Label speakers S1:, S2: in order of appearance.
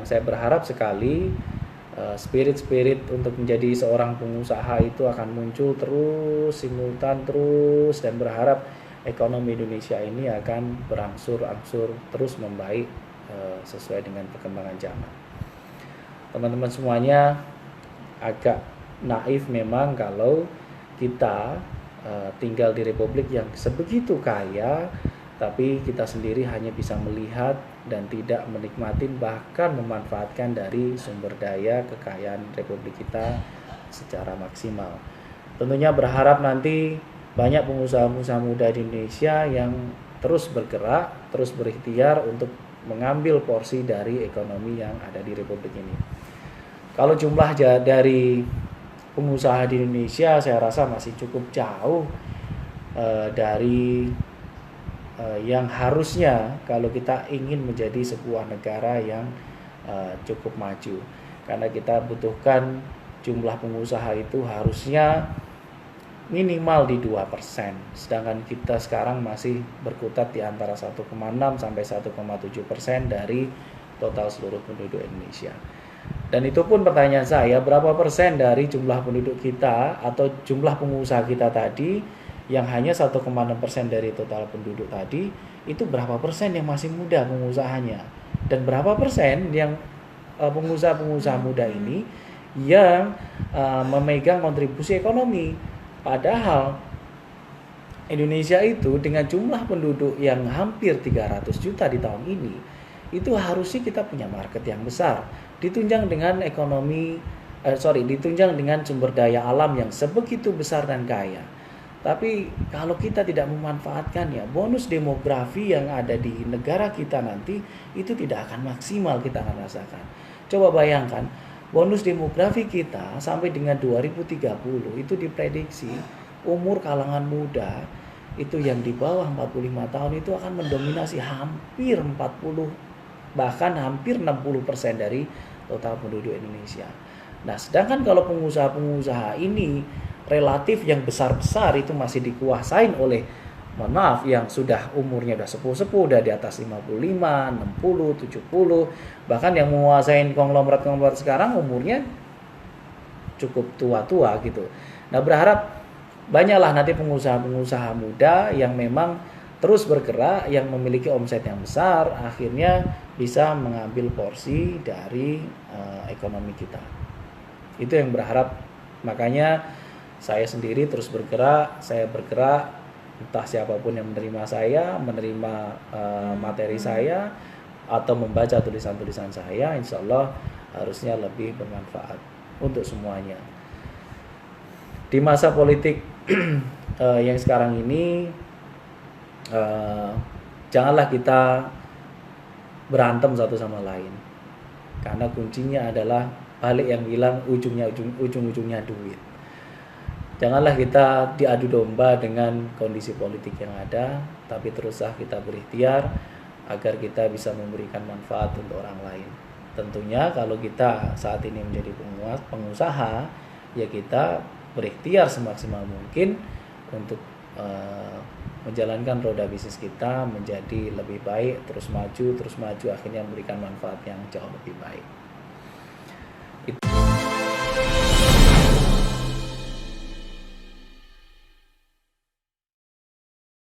S1: saya berharap sekali spirit-spirit untuk menjadi seorang pengusaha itu akan muncul terus, simultan terus, dan berharap ekonomi Indonesia ini akan berangsur-angsur terus membaik sesuai dengan perkembangan zaman. Teman-teman semuanya, agak naif memang kalau kita tinggal di republik yang sebegitu kaya, tapi kita sendiri hanya bisa melihat dan tidak menikmati bahkan memanfaatkan dari sumber daya kekayaan republik kita secara maksimal. Tentunya berharap nanti banyak pengusaha-pengusaha muda di Indonesia yang terus bergerak, terus berikhtiar untuk mengambil porsi dari ekonomi yang ada di republik ini. Kalau jumlah dari pengusaha di Indonesia saya rasa masih cukup jauh dari yang harusnya kalau kita ingin menjadi sebuah negara yang cukup maju, karena kita butuhkan jumlah pengusaha itu harusnya minimal di 2%, sedangkan kita sekarang masih berkutat di antara 1,6 sampai 1,7% dari total seluruh penduduk Indonesia. Dan itu pun pertanyaan saya, berapa persen dari jumlah penduduk kita atau jumlah pengusaha kita tadi yang hanya 1,6% dari total penduduk tadi, itu berapa persen yang masih muda pengusahanya, dan berapa persen yang pengusaha-pengusaha muda ini yang memegang kontribusi ekonomi. Padahal Indonesia itu dengan jumlah penduduk yang hampir 300 juta di tahun ini, itu harusnya kita punya market yang besar, ditunjang dengan ditunjang dengan sumber daya alam yang sebegitu besar dan kaya. Tapi kalau kita tidak memanfaatkannya, bonus demografi yang ada di negara kita nanti itu tidak akan maksimal kita akan rasakan. Coba bayangkan, bonus demografi kita sampai dengan 2030 itu diprediksi umur kalangan muda itu yang di bawah 45 tahun itu akan mendominasi hampir 40 bahkan hampir 60% dari total penduduk Indonesia. Nah, sedangkan kalau pengusaha-pengusaha ini relatif yang besar-besar itu masih dikuasain oleh, mohon maaf, yang sudah umurnya udah sepuh-sepuh, udah di atas 55, 60, 70, bahkan yang menguasain konglomerat-konglomerat sekarang umurnya cukup tua-tua gitu. Nah, berharap banyaklah nanti pengusaha-pengusaha muda yang memang terus bergerak, yang memiliki omset yang besar, akhirnya bisa mengambil porsi dari ekonomi kita. Itu yang berharap. Makanya saya sendiri terus bergerak, entah siapapun yang menerima saya, menerima materi saya, atau membaca tulisan-tulisan saya, insya Allah harusnya lebih bermanfaat untuk semuanya. Di masa politik yang sekarang ini, janganlah kita berantem satu sama lain, karena kuncinya adalah balik yang bilang ujung-ujungnya duit. Janganlah kita diadu domba dengan kondisi politik yang ada, tapi teruslah kita berikhtiar agar kita bisa memberikan manfaat untuk orang lain. Tentunya kalau kita saat ini menjadi pengusaha, ya kita berikhtiar semaksimal mungkin untuk menjalankan roda bisnis kita menjadi lebih baik, terus maju, akhirnya memberikan manfaat yang jauh lebih baik.